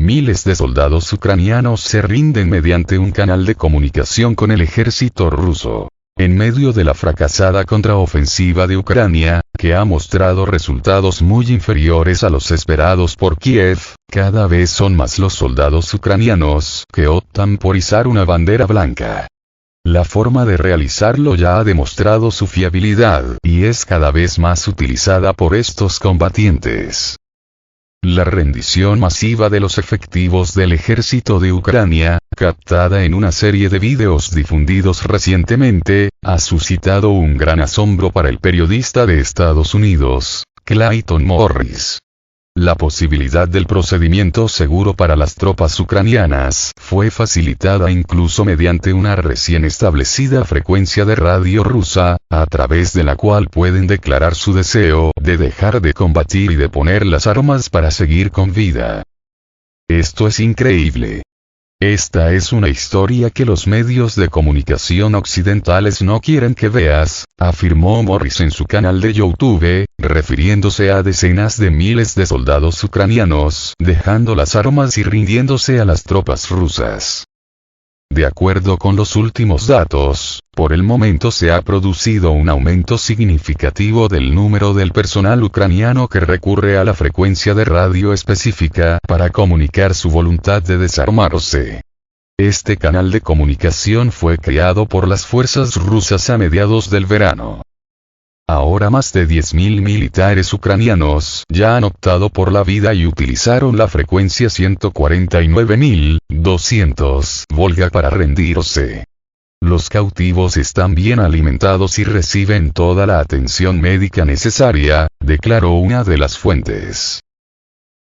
miles de soldados ucranianos se rinden mediante un canal de comunicación con el ejército ruso. En medio de la fracasada contraofensiva de Ucrania, que ha mostrado resultados muy inferiores a los esperados por Kiev, cada vez son más los soldados ucranianos que optan por izar una bandera blanca. La forma de realizarlo ya ha demostrado su fiabilidad y es cada vez más utilizada por estos combatientes. La rendición masiva de los efectivos del ejército de Ucrania, captada en una serie de vídeos difundidos recientemente, ha suscitado un gran asombro para el periodista de Estados Unidos, Clayton Morris. La posibilidad del procedimiento seguro para las tropas ucranianas fue facilitada incluso mediante una recién establecida frecuencia de radio rusa, a través de la cual pueden declarar su deseo de dejar de combatir y de poner las armas para seguir con vida. Esto es increíble. Esta es una historia que los medios de comunicación occidentales no quieren que veas, afirmó Morris en su canal de YouTube, refiriéndose a decenas de miles de soldados ucranianos dejando las armas y rindiéndose a las tropas rusas. De acuerdo con los últimos datos, por el momento se ha producido un aumento significativo del número del personal ucraniano que recurre a la frecuencia de radio específica para comunicar su voluntad de desarmarse. Este canal de comunicación fue creado por las fuerzas rusas a mediados del verano. Ahora más de 10.000 militares ucranianos ya han optado por la vida y utilizaron la frecuencia 149.200 Volga para rendirse. Los cautivos están bien alimentados y reciben toda la atención médica necesaria, declaró una de las fuentes.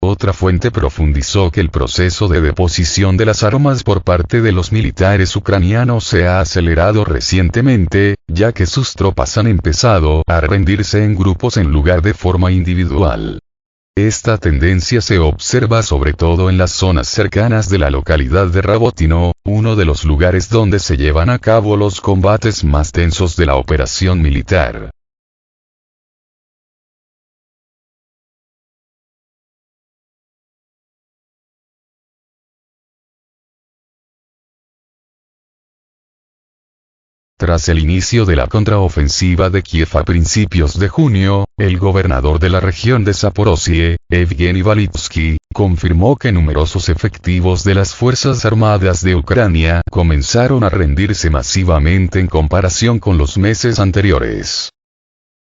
Otra fuente profundizó que el proceso de deposición de las armas por parte de los militares ucranianos se ha acelerado recientemente, ya que sus tropas han empezado a rendirse en grupos en lugar de forma individual. Esta tendencia se observa sobre todo en las zonas cercanas de la localidad de Rabotino, uno de los lugares donde se llevan a cabo los combates más tensos de la operación militar. Tras el inicio de la contraofensiva de Kiev a principios de junio, el gobernador de la región de Zaporozhye, Evgeny Valitsky, confirmó que numerosos efectivos de las Fuerzas Armadas de Ucrania comenzaron a rendirse masivamente en comparación con los meses anteriores.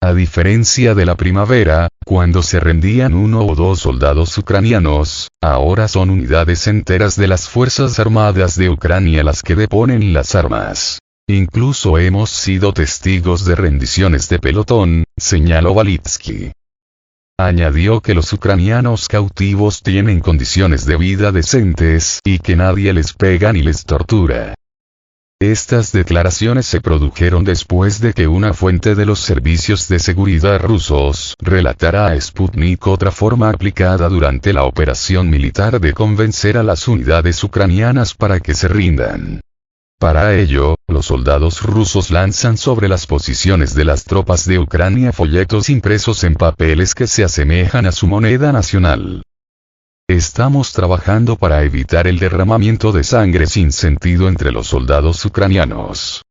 A diferencia de la primavera, cuando se rendían uno o dos soldados ucranianos, ahora son unidades enteras de las Fuerzas Armadas de Ucrania las que deponen las armas. Incluso hemos sido testigos de rendiciones de pelotón, señaló Valitsky. Añadió que los ucranianos cautivos tienen condiciones de vida decentes y que nadie les pega ni les tortura. Estas declaraciones se produjeron después de que una fuente de los servicios de seguridad rusos relatara a Sputnik otra forma aplicada durante la operación militar de convencer a las unidades ucranianas para que se rindan. Para ello, los soldados rusos lanzan sobre las posiciones de las tropas de Ucrania folletos impresos en papeles que se asemejan a su moneda nacional. Estamos trabajando para evitar el derramamiento de sangre sin sentido entre los soldados ucranianos.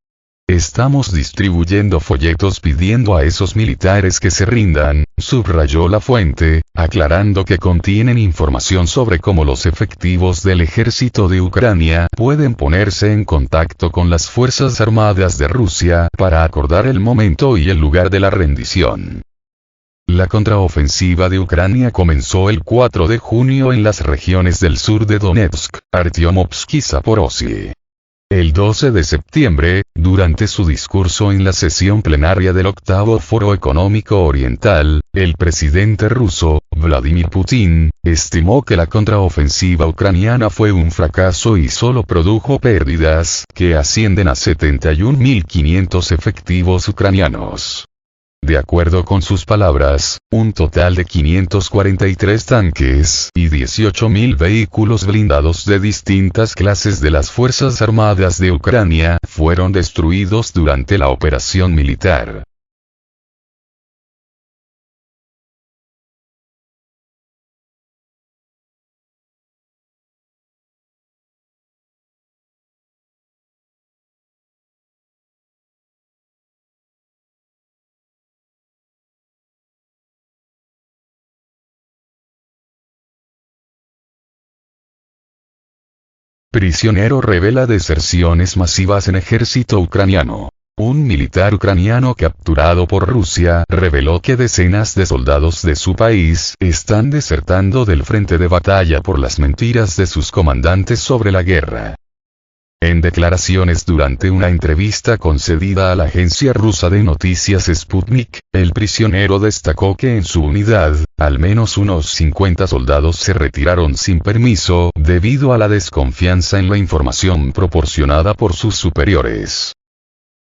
Estamos distribuyendo folletos pidiendo a esos militares que se rindan, subrayó la fuente, aclarando que contienen información sobre cómo los efectivos del ejército de Ucrania pueden ponerse en contacto con las Fuerzas Armadas de Rusia para acordar el momento y el lugar de la rendición. La contraofensiva de Ucrania comenzó el 4 de junio en las regiones del sur de Donetsk, Artyomovsk y Zaporozhye. El 12 de septiembre, durante su discurso en la sesión plenaria del octavo Foro Económico Oriental, el presidente ruso, Vladimir Putin, estimó que la contraofensiva ucraniana fue un fracaso y solo produjo pérdidas que ascienden a 71.500 efectivos ucranianos. De acuerdo con sus palabras, un total de 543 tanques y 18.000 vehículos blindados de distintas clases de las Fuerzas Armadas de Ucrania fueron destruidos durante la operación militar. Prisionero revela deserciones masivas en ejército ucraniano. Un militar ucraniano capturado por Rusia reveló que decenas de soldados de su país están desertando del frente de batalla por las mentiras de sus comandantes sobre la guerra. En declaraciones durante una entrevista concedida a la agencia rusa de noticias Sputnik, el prisionero destacó que en su unidad, al menos unos 50 soldados se retiraron sin permiso debido a la desconfianza en la información proporcionada por sus superiores.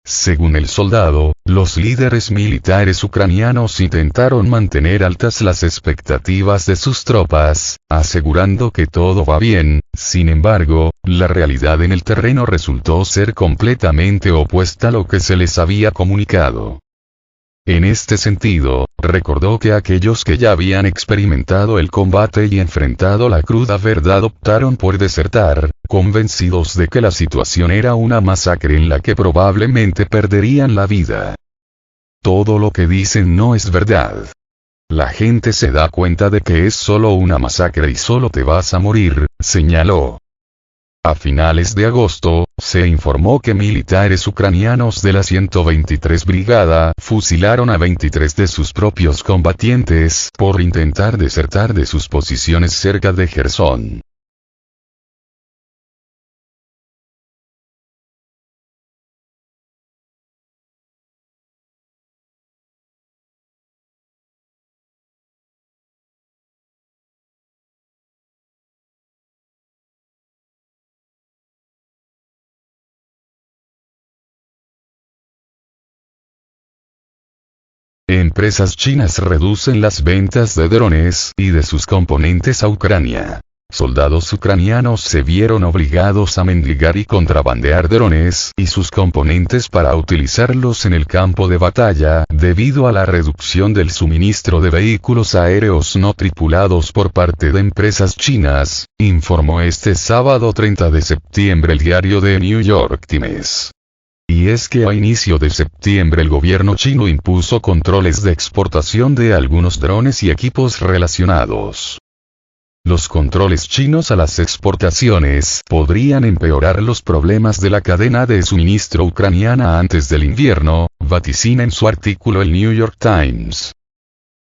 Según el soldado, los líderes militares ucranianos intentaron mantener altas las expectativas de sus tropas, asegurando que todo va bien. Sin embargo, la realidad en el terreno resultó ser completamente opuesta a lo que se les había comunicado. En este sentido, recordó que aquellos que ya habían experimentado el combate y enfrentado la cruda verdad optaron por desertar, convencidos de que la situación era una masacre en la que probablemente perderían la vida. Todo lo que dicen no es verdad. La gente se da cuenta de que es solo una masacre y solo te vas a morir, señaló. A finales de agosto, se informó que militares ucranianos de la 123 Brigada fusilaron a 23 de sus propios combatientes por intentar desertar de sus posiciones cerca de Jersón. Empresas chinas reducen las ventas de drones y de sus componentes a Ucrania. Soldados ucranianos se vieron obligados a mendigar y contrabandear drones y sus componentes para utilizarlos en el campo de batalla, debido a la reducción del suministro de vehículos aéreos no tripulados por parte de empresas chinas, informó este sábado 30 de septiembre el diario The New York Times. Y es que a inicio de septiembre el gobierno chino impuso controles de exportación de algunos drones y equipos relacionados. Los controles chinos a las exportaciones podrían empeorar los problemas de la cadena de suministro ucraniana antes del invierno, vaticina en su artículo el New York Times.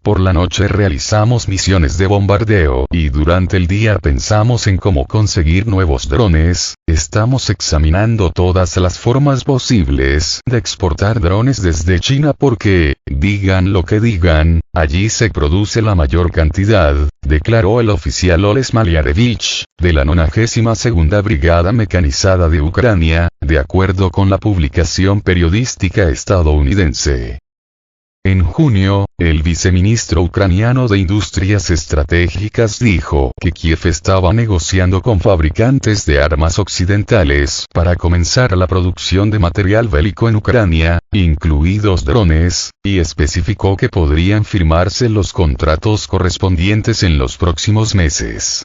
Por la noche realizamos misiones de bombardeo y durante el día pensamos en cómo conseguir nuevos drones. Estamos examinando todas las formas posibles de exportar drones desde China porque, digan lo que digan, allí se produce la mayor cantidad, declaró el oficial Oles Maliarevich, de la 92ª Brigada Mecanizada de Ucrania, de acuerdo con la publicación periodística estadounidense. En junio, el viceministro ucraniano de Industrias Estratégicas dijo que Kiev estaba negociando con fabricantes de armas occidentales para comenzar la producción de material bélico en Ucrania, incluidos drones, y especificó que podrían firmarse los contratos correspondientes en los próximos meses.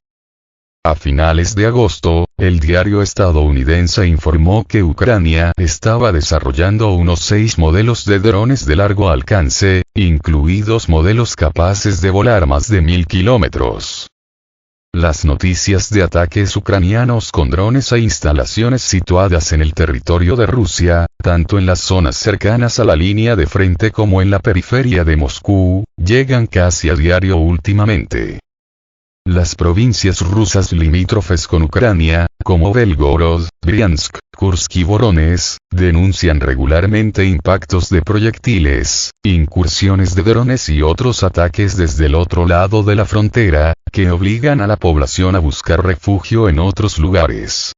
A finales de agosto, el diario estadounidense informó que Ucrania estaba desarrollando unos 6 modelos de drones de largo alcance, incluidos modelos capaces de volar más de 1000 kilómetros. Las noticias de ataques ucranianos con drones a instalaciones situadas en el territorio de Rusia, tanto en las zonas cercanas a la línea de frente como en la periferia de Moscú, llegan casi a diario últimamente. Las provincias rusas limítrofes con Ucrania, como Belgorod, Briansk, Kursk y Voronezh, denuncian regularmente impactos de proyectiles, incursiones de drones y otros ataques desde el otro lado de la frontera, que obligan a la población a buscar refugio en otros lugares.